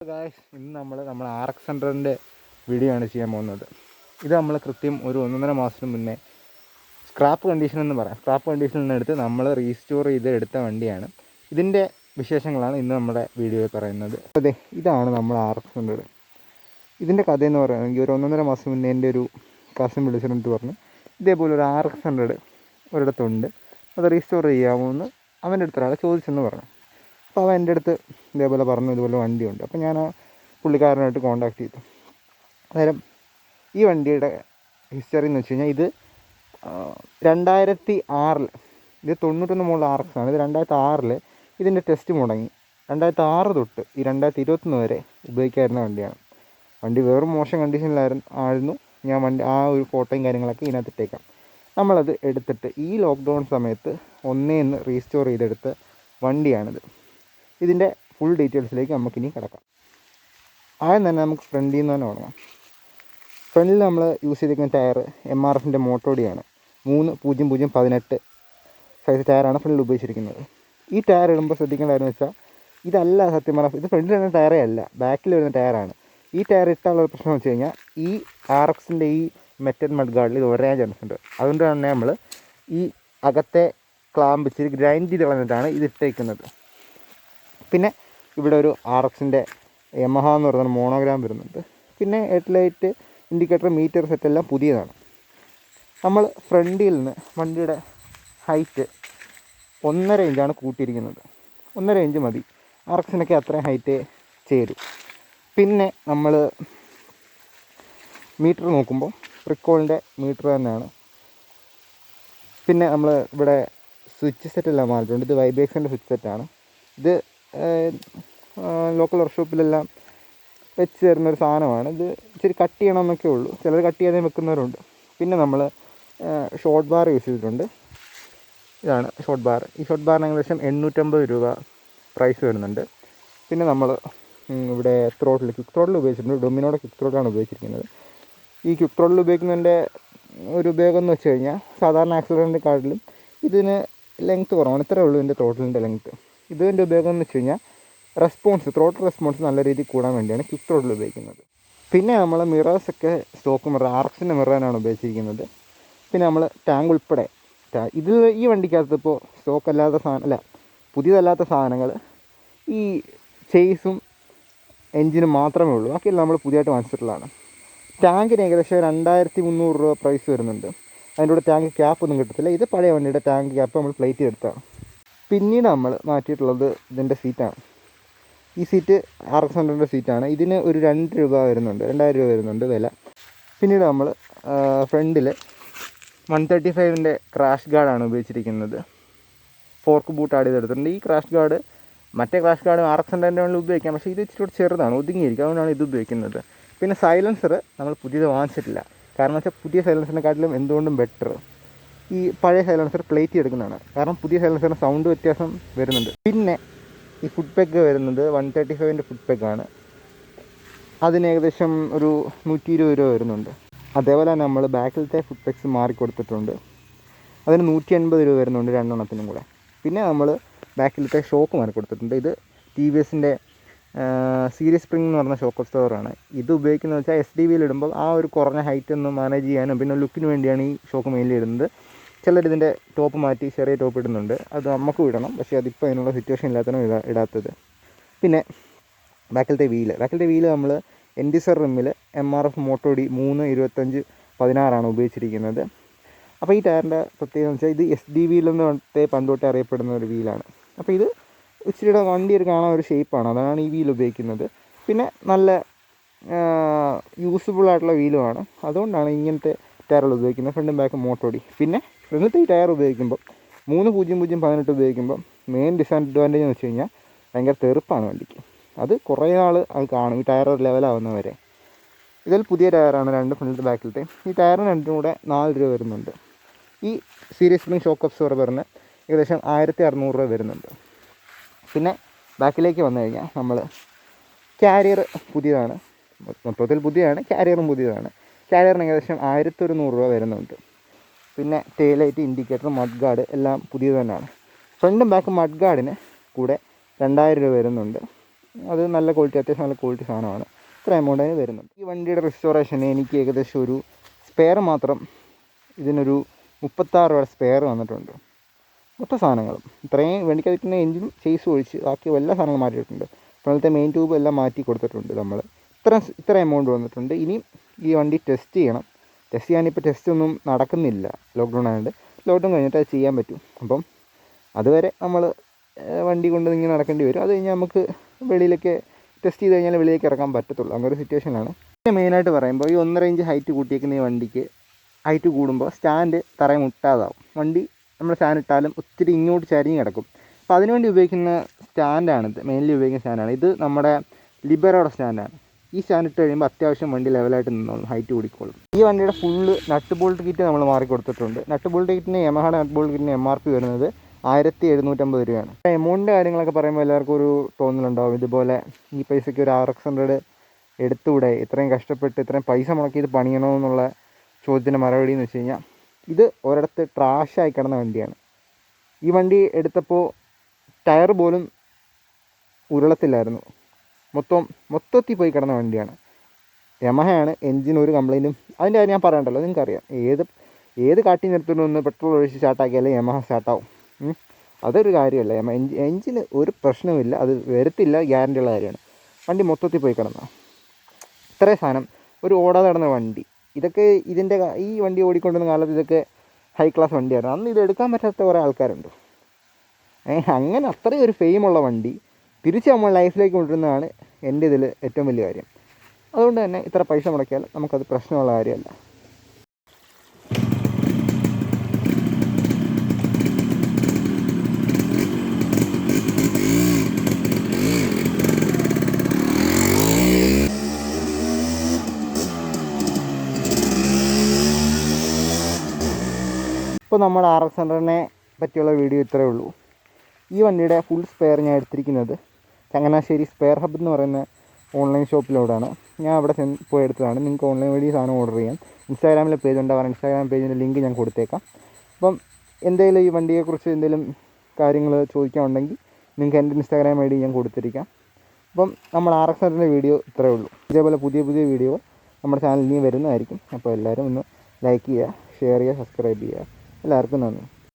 Guys, ഇന്ന് നമ്മൾ RX100ൻ്റെ video ആണ് ചെയ്യാൻ പോകുന്നത്. ഇത് നമ്മൾ കൃത്യം ഒരു 1.5 മാസത്തിന് മുന്നേ സ്ക്രാപ്പ് കണ്ടീഷൻ എന്ന് പറയാം, സ്ക്രാപ്പ് കണ്ടീഷനിൽ നിന്ന് എടുത്ത് നമ്മൾ റീസ്റ്റോർ ചെയ്ത് എടുത്ത വണ്ടിയാണ്. ഇതിൻ്റെ വിശേഷങ്ങളാണ് ഇന്ന് നമ്മുടെ വീഡിയോയിൽ പറയുന്നത്. അതെ, ഇതാണ് നമ്മൾ RX100. ഇതിൻ്റെ കഥയെന്ന് പറയുകയാണെങ്കിൽ ഒരു 1.5 മാസം മുന്നേ എൻ്റെ ഒരു കസിൻ വിളിച്ചിട്ട് പറഞ്ഞു, ഇതേപോലെ ഒരു RX100 ഒരിടത്തുണ്ട്, അത് റീസ്റ്റോർ ചെയ്യാമോ എന്ന് അവൻ്റെ അടുത്തൊരാളെ ചോദിച്ചെന്ന് പറഞ്ഞു. അപ്പോൾ അവൻ എൻ്റെ അടുത്ത് ഇതേപോലെ പറഞ്ഞു, ഇതുപോലെ വണ്ടിയുണ്ട്. അപ്പോൾ ഞാൻ ആ പുള്ളിക്കാരനായിട്ട് കോൺടാക്ട് ചെയ്തു. അന്നേരം ഈ വണ്ടിയുടെ ഹിസ്റ്ററി എന്ന് വെച്ച് കഴിഞ്ഞാൽ ഇത് 2006 ഇത് 91 മുകളിൽ RX ആണ്. ഇത് 2006 ഇതിൻ്റെ ടെസ്റ്റ് മുടങ്ങി. 2006 തൊട്ട് ഈ 2021 വരെ ഉപയോഗിക്കാതിരുന്ന വണ്ടിയാണ്. വണ്ടി വെറും മോശം കണ്ടീഷനിലായിരുന്നു. ഞാൻ വണ്ടി ആ ഒരു ഫോട്ടോയും കാര്യങ്ങളൊക്കെ ഇതിനകത്തിട്ടേക്കാം. നമ്മളത് എടുത്തിട്ട് ഈ ലോക്ക്ഡൗൺ സമയത്ത് ഒന്നേന്ന് റീസ്റ്റോർ ചെയ്തെടുത്ത വണ്ടിയാണിത്. ഇതിൻ്റെ ഫുൾ ഡീറ്റെയിൽസിലേക്ക് നമുക്കിനി കിടക്കാം. ആദ്യം തന്നെ നമുക്ക് ഫ്രണ്ടിൽ നിന്ന് തന്നെ തുടങ്ങാം. ഫ്രണ്ടിൽ നമ്മൾ യൂസ് ചെയ്തിരിക്കുന്ന ടയർ MRFൻ്റെ മോട്ടോഡിയാണ്. 30018 സൈസ് ടയറാണ് ഫ്രണ്ടിൽ ഉപയോഗിച്ചിരിക്കുന്നത്. ഈ ടയർ ഇടുമ്പോൾ ശ്രദ്ധിക്കേണ്ട കാര്യം വെച്ചാൽ ഇതല്ല സത്യം പറഞ്ഞാൽ, ഇത് ഫ്രണ്ടിൽ വരുന്ന ടയറേ അല്ല, ബാക്കിൽ വരുന്ന ടയറാണ്. ഈ ടയർ ഇട്ടാനുള്ള ഒരു പ്രശ്നം വെച്ച് കഴിഞ്ഞാൽ ഈ RXൻ്റെ ഈ മെറ്റൽ മഡ് ഗാർഡിൽ ഇത് ഒരേ ചാൻസ് ഉണ്ട്. അതുകൊണ്ട് തന്നെ നമ്മൾ ഈ അകത്തെ ക്ലാമ്പ് ഇച്ചിരി ഗ്രൈൻഡ് ചെയ്ത് കളഞ്ഞിട്ടാണ് ഇത് ഇട്ടേക്കുന്നത്. പിന്നെ ഇവിടെ ഒരു RXൻ്റെ yamaha എന്ന് പറയുന്ന മോണോഗ്രാം വരുന്നുണ്ട്. പിന്നെ ഹെഡ്ലൈറ്റ്, ഇൻഡിക്കേറ്റർ, മീറ്റർ സെറ്റെല്ലാം പുതിയതാണ്. നമ്മൾ ഫ്രണ്ടിൽ നിന്ന് വണ്ടിയുടെ ഹൈറ്റ് 1.5 ഇഞ്ചാണ് കൂട്ടിയിരിക്കുന്നത്. 1.5 ഇഞ്ച് മതി, RXനൊക്കെ അത്രയും ഹൈറ്റേ ചേരും. പിന്നെ നമ്മൾ മീറ്റർ നോക്കുമ്പോൾ റിക്കോളിൻ്റെ മീറ്റർ തന്നെയാണ്. പിന്നെ നമ്മൾ ഇവിടെ സ്വിച്ച് സെറ്റെല്ലാം മാറിയിട്ടുണ്ട്. ഇത് വൈബ്രേഷൻ്റെ സ്വിച്ച് സെറ്റാണ്. ഇത് ലോക്കൽ വർക്ക്ഷോപ്പിലെല്ലാം വെച്ച് തരുന്നൊരു സാധനമാണ്. ഇത് ഇച്ചിരി കട്ട് ചെയ്യണമെന്നൊക്കെ ഉള്ളൂ, ചിലർ കട്ട് ചെയ്യാതെ വെക്കുന്നവരുണ്ട്. പിന്നെ നമ്മൾ ഷോർട്ട് ബാർ യൂസ് ചെയ്തിട്ടുണ്ട്. ഇതാണ് ഷോർട്ട് ബാർ. ഈ ഷോർട്ട് ബാറിന് ഏകദേശം 850 രൂപ പ്രൈസ് വരുന്നുണ്ട്. പിന്നെ നമ്മൾ ഇവിടെ ക്വിക്ക് ത്രോട്ടിൽ ഉപയോഗിച്ചിട്ടുണ്ട്. ഡൊമിനോയുടെ ക്വിക്ക് ത്രോട്ടാണ് ഉപയോഗിച്ചിരിക്കുന്നത്. ഈ ക്വിക്ക് ത്രോട്ടിൽ ഉപയോഗിക്കുന്നതിൻ്റെ ഒരു ഉപയോഗം എന്ന് വെച്ച് കഴിഞ്ഞാൽ സാധാരണ ആക്സിലറേറ്ററിൻ്റെ കാട്ടിലും ഇതിന് ലെങ്ത്ത് കുറവാണ്. ഇത്രയേ ഉള്ളൂ ഇതിൻ്റെ ത്രോട്ടിലിൻ്റെ ലെങ്ത്ത്. ഇതിൻ്റെ ഉപയോഗം എന്ന് വെച്ച് കഴിഞ്ഞാൽ ത്രോട്ടിൽ റെസ്പോൺസ് നല്ല രീതിയിൽ കൂടാൻ വേണ്ടിയാണ് ക്വിക്ക് ത്രോട്ടിൽ ഉപയോഗിക്കുന്നത്. പിന്നെ നമ്മൾ മിറേഴ്സൊക്കെ സ്റ്റോക്ക് മിറർ RXൻ്റെ മിററാണ് ഉപയോഗിച്ചിരിക്കുന്നത്. പിന്നെ നമ്മൾ ടാങ്ക് ഉൾപ്പെടെ ഈ വണ്ടിക്കകത്ത് ഇപ്പോൾ സ്റ്റോക്ക് അല്ലാത്ത പുതിയതല്ലാത്ത സാധനങ്ങൾ ഈ ചേസും എൻജിനും മാത്രമേ ഉള്ളൂ. ബാക്കിയെല്ലാം നമ്മൾ പുതിയതായിട്ട് വാങ്ങിച്ചിട്ടുള്ളതാണ്. ടാങ്കിന് ഏകദേശം 2300 രൂപ പ്രൈസ് വരുന്നുണ്ട്. അതിൻ്റെ കൂടെ ടാങ്ക് ക്യാപ്പ് ഒന്നും കിട്ടത്തില്ല. ഇത് പഴയ വണ്ടിയുടെ ടാങ്ക് ക്യാപ്പ് നമ്മൾ പ്ലേറ്റ് ചെയ്തെടുത്താണ്. പിന്നീട് നമ്മൾ മാറ്റിയിട്ടുള്ളത് ഇതിൻ്റെ സീറ്റാണ്. ഈ സീറ്റ് RX100ൻ്റെ സീറ്റാണ്. ഇതിന് ഒരു 2000 രൂപ വരുന്നുണ്ട് വില. പിന്നീട് നമ്മൾ ഫ്രണ്ടിൽ 135ൻ്റെ ക്രാഷ് ഗാർഡാണ് ഉപയോഗിച്ചിരിക്കുന്നത്. ഫോർക്ക് ബൂട്ട് ആഡ് ചെയ്തെടുത്തിട്ടുണ്ട്. ഈ ക്രാഷ് ഗാർഡ് മറ്റേ ക്രാഷ് ഗാർഡ് RX100ൻ്റെ വേണ്ടി ഉപയോഗിക്കാം, പക്ഷേ ഇത് ഇച്ചിരി ചെറുതാണ്, ഒതുങ്ങിയിരിക്കും. അതുകൊണ്ടാണ് ഇത് ഉപയോഗിക്കുന്നത്. പിന്നെ സൈലൻസർ നമ്മൾ പുതിയത് വാങ്ങിച്ചിട്ടില്ല. കാരണം വെച്ചാൽ പുതിയ സൈലൻസറിനെക്കാട്ടിലും എന്തുകൊണ്ടും ബെറ്റർ ഈ പഴയ സൈലൻസർ പ്ലേറ്റ് എടുക്കുന്നതാണ്. കാരണം പുതിയ സൈലൻസറിന് സൗണ്ട് വ്യത്യാസം വരുന്നുണ്ട്. പിന്നെ ഈ ഫുഡ് പെഗ് വരുന്നത് 135ൻ്റെ ഫുഡ് പെഗാണ്. അതിന് ഏകദേശം ഒരു 120 രൂപ വരുന്നുണ്ട്. അതേപോലെ തന്നെ നമ്മൾ ബാക്കിലത്തെ ഫുഡ് പെഗ്സ് മാറിക്കൊടുത്തിട്ടുണ്ട്. അതിന് 180 രൂപ വരുന്നുണ്ട് രണ്ടെണ്ണത്തിനും കൂടെ. പിന്നെ നമ്മൾ ബാക്കിലത്തെ ഷോക്ക് മാറിക്കൊടുത്തിട്ടുണ്ട്. ഇത് TVSൻ്റെ സീരീസ് സ്പ്രിംഗ് എന്ന് പറഞ്ഞ ഷോക്ക് അബ്സോർവറാണ്. ഇത് ഉപയോഗിക്കുന്നത് വെച്ചാൽ SDVയിൽ ഇടുമ്പോൾ ആ ഒരു കുറഞ്ഞ ഹൈറ്റ് ഒന്ന് മാനേജ് ചെയ്യാനും പിന്നെ ലുക്കിന് വേണ്ടിയാണ് ഈ ഷോക്ക് മെയിൻലി ഇടുന്നത്. ചിലരിതിൻ്റെ ടോപ്പ് മാറ്റി ചെറിയ ടോപ്പ് ഇടുന്നുണ്ട്. അത് നമുക്കും ഇടണം, പക്ഷേ അതിപ്പോൾ അതിനുള്ള സിറ്റുവേഷൻ ഇല്ലാത്തതാണ് ഇടാത്തത്. പിന്നെ ബാക്കിലത്തെ വീല് നമ്മൾ എൻഡിസർ റിമ്മിൽ MRF മോട്ടോഡി 325/16 ഉപയോഗിച്ചിരിക്കുന്നത്. അപ്പോൾ ഈ ടയറിൻ്റെ പ്രത്യേകത എന്ന് വെച്ചാൽ ഇത് SDVയിൽ നിന്ന് പണ്ടോട്ടേ അറിയപ്പെടുന്ന ഒരു വീലാണ്. അപ്പോൾ ഇത് ഇച്ചിരിയുടെ വണ്ടി കാണാൻ ഒരു ഷേപ്പാണ്, അതാണ് ഈ വീൽ ഉപയോഗിക്കുന്നത്. പിന്നെ നല്ല യൂസ്ഫുള്ളായിട്ടുള്ള വീലുമാണ്, അതുകൊണ്ടാണ് ഇങ്ങനത്തെ ടയറുകൾ ഉപയോഗിക്കുന്നത്. ഫ്രണ്ടും ബാക്കും മോട്ടോഡി. പിന്നെ ഫ്രണ്ടിലത്തെ ഈ ടയർ ഉപയോഗിക്കുമ്പോൾ 30018 ഉപയോഗിക്കുമ്പോൾ മെയിൻ ഡിസഡ്വാൻറ്റേജ് എന്ന് വെച്ച് കഴിഞ്ഞാൽ ഭയങ്കര തെറുപ്പാണ് വണ്ടിക്ക്. അത് കുറേ നാൾ അത് കാണും, ഈ ടയർ ഒരു ലെവലാവുന്നവരെ. ഇതിൽ പുതിയ ടയറാണ് രണ്ട് ഫ്രണ്ടിലത്തെ ബാക്കിലത്തെ. ഈ ടയറിന് രണ്ടും കൂടെ 4 രൂപ വരുന്നുണ്ട്. ഈ സീരീസ് സ്പ്രിംഗ് ഷോക്ക് അബ്സോർവറിന് ഏകദേശം 1600 രൂപ വരുന്നുണ്ട്. പിന്നെ ബാക്കിലേക്ക് വന്നു കഴിഞ്ഞാൽ നമ്മൾ കാരിയർ പുതിയതാണ്, മൊത്തത്തിൽ പുതിയതാണ്, കാരിയറും പുതിയതാണ്. കാരിയറിന് ഏകദേശം 1100 രൂപ വരുന്നുണ്ട്. പിന്നെ ടെയിലൈറ്റ്, ഇൻഡിക്കേറ്റർ, മഡ് ഗാർഡ് എല്ലാം പുതിയത് തന്നെയാണ്. ഫ്രണ്ടും ബാക്കും മഡ് ഗാർഡിന് കൂടെ 2000 രൂപ വരുന്നുണ്ട്. അത് നല്ല ക്വാളിറ്റി, അത്യാവശ്യം നല്ല ക്വാളിറ്റി സാധനമാണ്. ഇത്ര എമൗണ്ടിന് വരുന്നുണ്ട്. ഈ വണ്ടിയുടെ റെസ്റ്റോറേഷന് എനിക്ക് ഏകദേശം ഒരു സ്പെയർ മാത്രം ഇതിനൊരു 36 രൂപ സ്പെയർ വന്നിട്ടുണ്ട്. മൊത്തം സാധനങ്ങളും ഇത്രയും വണ്ടിക്കകത്ത് എഞ്ചിനും ചേസും ഒഴിച്ച് ബാക്കി എല്ലാ സാധനങ്ങളും മാറ്റിയിട്ടുണ്ട്. ഇപ്പോഴത്തെ മെയിൻ ട്യൂബ് എല്ലാം മാറ്റി കൊടുത്തിട്ടുണ്ട് നമ്മൾ. ഇത്ര എമൗണ്ട് വന്നിട്ടുണ്ട്. ഇനി ഈ വണ്ടി ടെസ്റ്റ് ചെയ്യണം. ടെസ്റ്റ് ചെയ്യാനിപ്പോൾ ടെസ്റ്റ് ഒന്നും നടക്കുന്നില്ല, ലോക്ക്ഡൗൺ ആയതുകൊണ്ട്. ലോക്ക്ഡൗൺ കഴിഞ്ഞിട്ട് അത് ചെയ്യാൻ പറ്റും. അപ്പം അതുവരെ നമ്മൾ വണ്ടി കൊണ്ട് ഇങ്ങനെ നടക്കേണ്ടി വരും. അത് കഴിഞ്ഞാൽ നമുക്ക് വെളിയിലൊക്കെ ടെസ്റ്റ് ചെയ്ത് കഴിഞ്ഞാൽ വെളിയിലേക്ക് ഇറക്കാൻ പറ്റത്തുള്ളൂ. അങ്ങനെ ഒരു സിറ്റുവേഷനിലാണ്. പിന്നെ മെയിനായിട്ട് പറയുമ്പോൾ ഈ 1.5 ഇഞ്ച് ഹൈറ്റ് കൂട്ടിയേക്കുന്ന ഈ വണ്ടിക്ക് ഹൈറ്റ് കൂടുമ്പോൾ സ്റ്റാൻഡ് തറയെ മുട്ടാതാവും. വണ്ടി നമ്മൾ സ്റ്റാൻഡ് ഇട്ടാലും ഒത്തിരി ഇങ്ങോട്ട് ചരിഞ്ഞ് കിടക്കും. അപ്പോൾ അതിനുവേണ്ടി ഉപയോഗിക്കുന്ന സ്റ്റാൻഡാണിത്, മെയിൻലി ഉപയോഗിക്കുന്ന സ്റ്റാൻഡാണ് ഇത്. നമ്മുടെ ലിബറോയുടെ സ്റ്റാൻഡാണ്. ഈ സ്റ്റാൻഡ് ഇട്ട് കഴിയുമ്പോൾ അത്യാവശ്യം വണ്ടി ലെവലായിട്ട് നിന്നോളും, ഹൈറ്റ് കൂടിക്കോളും. ഈ വണ്ടിയുടെ ഫുള്ള് നട്ട് ബോൾട്ട് കിറ്റ് നമ്മൾ മാറി കൊടുത്തിട്ടുണ്ട്. നട്ട് ബോൾട്ട് കിറ്റിന് യമഹയുടെ നട്ട് ബോൾട്ട് കിറ്റിന് MRP വരുന്നത് 1750 രൂപയാണ്. എമൗണ്ടിൻ്റെ കാര്യങ്ങളൊക്കെ പറയുമ്പോൾ എല്ലാവർക്കും ഒരു തോന്നലുണ്ടാവും, ഇതുപോലെ ഈ പൈസയ്ക്ക് ഒരു RX100 എടുത്തുകൂടെ, ഇത്രയും കഷ്ടപ്പെട്ട് ഇത്രയും പൈസ മുടക്കി ഇത് പണിയണമെന്നുള്ള ചോദ്യത്തിൻ്റെ മറുപടി എന്ന് വെച്ച് കഴിഞ്ഞാൽ, ഇത് ഒരിടത്ത് ട്രാഷായി കിടന്ന വണ്ടിയാണ്. ഈ വണ്ടി എടുത്തപ്പോൾ ടയർ പോലും ഉരുളത്തില്ലായിരുന്നു, മൊത്തത്തിൽ പോയി കിടന്ന വണ്ടിയാണ്. യമഹയാണ്, എൻജിൻ ഒരു കംപ്ലൈൻറ്റും അതിൻ്റെ കാര്യം ഞാൻ പറയണ്ടല്ലോ, നിങ്ങൾക്കറിയാം. ഏത് കാട്ടി നിർത്തുന്നു ഒന്ന് പെട്രോൾ ഒഴിച്ച് സ്റ്റാർട്ടാക്കിയാലേ യമഹ സ്റ്റാർട്ടാവും. അതൊരു കാര്യമല്ല. എൻജിന് ഒരു പ്രശ്നവുമില്ല, അത് വരത്തില്ല, ഗ്യാരണ്ടിയുള്ള കാര്യമാണ്. വണ്ടി മൊത്തത്തിൽ പോയി കിടന്ന ഇത്രയും സാധനം ഒരു ഓടാതെ കിടന്ന വണ്ടി. ഇതൊക്കെ ഈ വണ്ടി ഓടിക്കൊണ്ടിരുന്ന കാലത്ത് ഇതൊക്കെ ഹൈ ക്ലാസ് വണ്ടിയായിരുന്നു. അന്ന് ഇത് എടുക്കാൻ പറ്റാത്ത കുറേ ആൾക്കാരുണ്ട്. അങ്ങനെ അത്രയും ഒരു ഫെയിമുള്ള വണ്ടി തിരിച്ച് നമ്മൾ ലൈഫിലേക്ക് കൊണ്ടുവരുന്നതാണ് എൻ്റെ ഇതിൽ ഏറ്റവും വലിയ കാര്യം. അതുകൊണ്ട് തന്നെ ഇത്ര പൈസ മുടക്കിയാൽ നമുക്കത് പ്രശ്നമുള്ള കാര്യമല്ല. ഇപ്പോൾ നമ്മുടെ RX100നെ പറ്റിയുള്ള വീഡിയോ ഇത്രയേ ഉള്ളൂ. ഈ വണ്ടിയുടെ ഫുൾ സ്പെയർ ഞാൻ എടുത്തിരിക്കുന്നത് ചങ്ങനാശ്ശേരി സ്പെയർ ഹബ്ബ് എന്ന് പറയുന്ന ഓൺലൈൻ ഷോപ്പിലൂടെയാണ്. ഞാൻ അവിടെ പോയി എടുത്തതാണ്. നിങ്ങൾക്ക് ഓൺലൈൻ വഴി സാധനം ഓർഡർ ചെയ്യാം. ഇൻസ്റ്റാഗ്രാമിലെ പേജ് ഉണ്ട്, അവരുടെ ഇൻസ്റ്റാഗ്രാം പേജിൻ്റെ ലിങ്ക് ഞാൻ കൊടുത്തേക്കാം. അപ്പം എന്തെങ്കിലും ഈ വണ്ടിയെക്കുറിച്ച് എന്തെങ്കിലും കാര്യങ്ങൾ ചോദിക്കാനുണ്ടെങ്കിൽ നിങ്ങൾക്ക് എൻ്റെ ഇൻസ്റ്റാഗ്രാം ID ഞാൻ കൊടുത്തിരിക്കാം. അപ്പം നമ്മൾ RX100ൻ്റെ വീഡിയോ ഇത്രയേ ഉള്ളൂ. ഇതേപോലെ പുതിയ വീഡിയോ നമ്മുടെ ചാനലിൽ ഇനി വരുന്നതായിരിക്കും. അപ്പോൾ എല്ലാവരും ഒന്ന് ലൈക്ക് ചെയ്യുക, ഷെയർ ചെയ്യുക, സബ്സ്ക്രൈബ് ചെയ്യുക. എല്ലാവർക്കും നന്ദി.